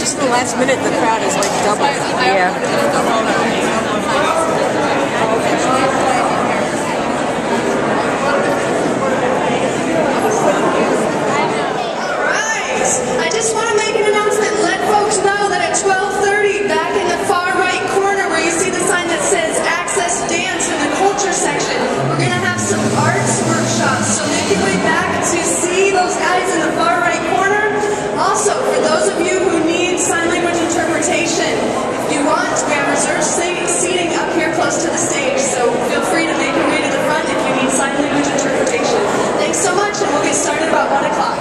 just in the last minute, the crowd is like double. Yeah. I just want to make an announcement and let folks know that at 12:30, back in the far right corner where you see the sign that says Access Dance in the Culture section, we're going to have some arts workshops. So make your way back to see those guys in the far right corner. Also, for those of you who need sign language interpretation, if you want, we have reserved seating up here close to the stage. So feel free to make your way to the front if you need sign language interpretation. Thanks so much, and we'll get started about 1 o'clock.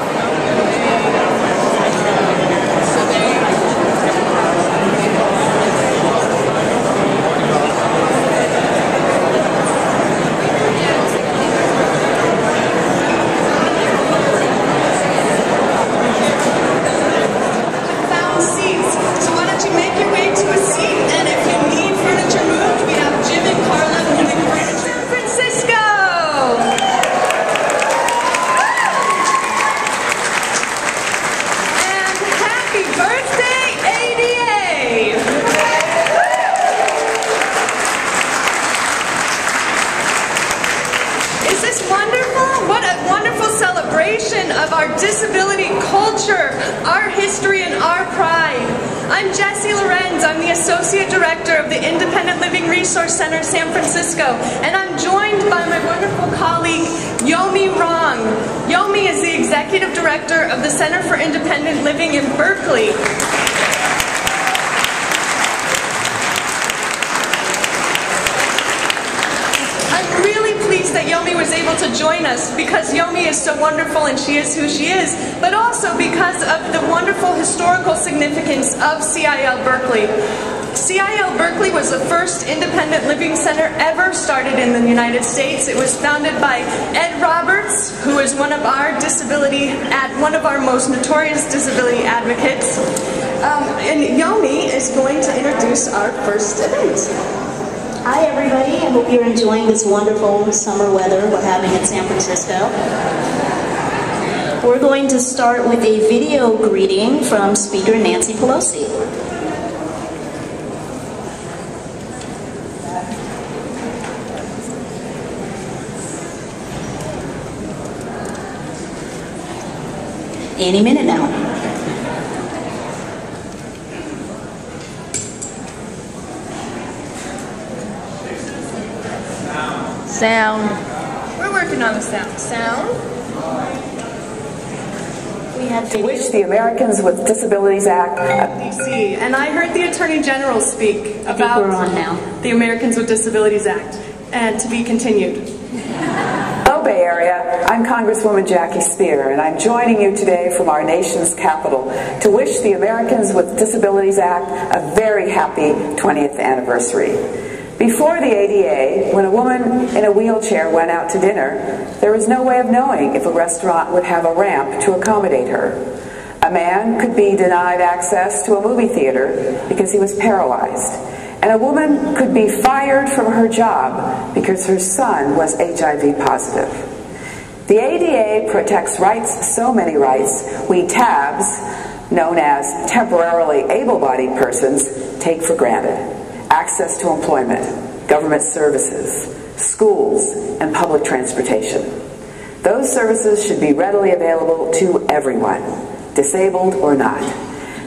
Of our disability culture, our history, and our pride. I'm Jessie Lorenz. I'm the Associate Director of the Independent Living Resource Center, San Francisco, and I'm joined by my wonderful colleague, Yomi Rong. Yomi is the Executive Director of the Center for Independent Living in Berkeley. That Yomi was able to join us because Yomi is so wonderful and she is who she is, but also because of the wonderful historical significance of CIL Berkeley. CIL Berkeley was the first independent living center ever started in the United States. It was founded by Ed Roberts, who is one of our most notorious disability advocates. And Yomi is going to introduce our first event. Hi everybody, I hope you're enjoying this wonderful summer weather we're having in San Francisco. We're going to start with a video greeting from Speaker Nancy Pelosi. Any minute now. Sound. We're working on the sound. Sound. We have to wish the Americans with Disabilities Act. DC, and I heard the Attorney General speak about we're on now. The Americans with Disabilities Act, and to be continued. Hello, Bay Area. I'm Congresswoman Jackie Spear, and I'm joining you today from our nation's capital to wish the Americans with Disabilities Act a very happy 20th anniversary. Before the ADA, when a woman in a wheelchair went out to dinner, there was no way of knowing if a restaurant would have a ramp to accommodate her. A man could be denied access to a movie theater because he was paralyzed. And a woman could be fired from her job because her son was HIV positive. The ADA protects rights, so many rights, we TABs, known as temporarily able-bodied persons, take for granted. Access to employment, government services, schools, and public transportation. Those services should be readily available to everyone, disabled or not.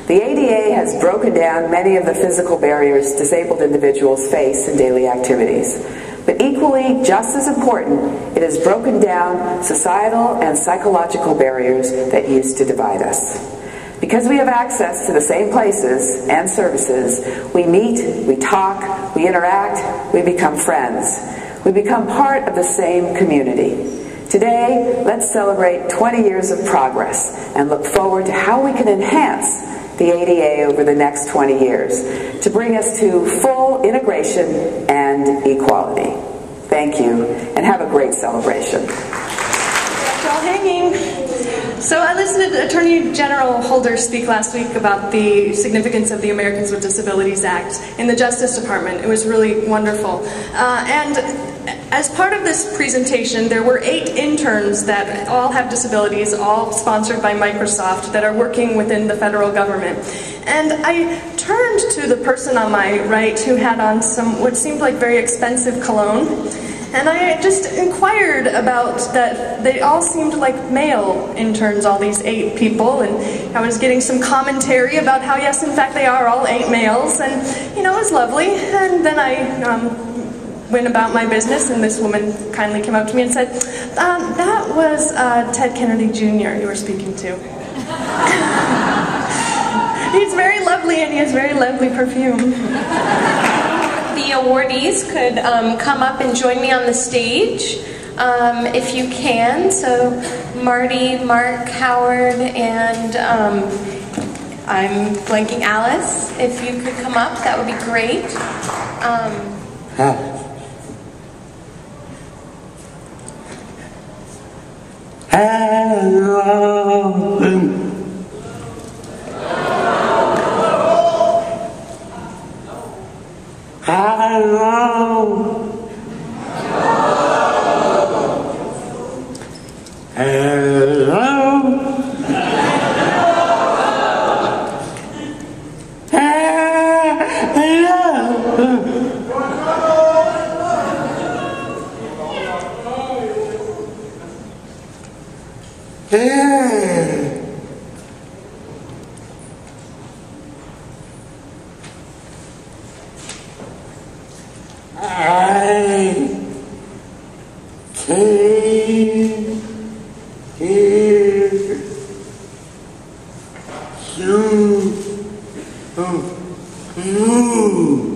The ADA has broken down many of the physical barriers disabled individuals face in daily activities. But equally, just as important, it has broken down societal and psychological barriers that used to divide us. Because we have access to the same places and services, we meet, we talk, we interact, we become friends. We become part of the same community. Today, let's celebrate 20 years of progress and look forward to how we can enhance the ADA over the next 20 years to bring us to full integration and equality. Thank you, and have a great celebration. You're all hanging. So I listened to Attorney General Holder speak last week about the significance of the Americans with Disabilities Act in the Justice Department. It was really wonderful. And As part of this presentation, there were 8 interns that all have disabilities, all sponsored by Microsoft, that are working within the federal government. And I turned to the person on my right who had on what seemed like very expensive cologne, and I just inquired about that. They all seemed like male interns, all these 8 people, and I was getting some commentary about how, yes, in fact, they are all 8 males, and, you know, it was lovely. And then I went about my business, and this woman kindly came up to me and said, that was Ted Kennedy Jr. you were speaking to. He's very lovely, and he has very lovely perfume. The awardees could come up and join me on the stage if you can. So Marty, Mark, Howard, and I'm blanking Alice. If you could come up, that would be great. You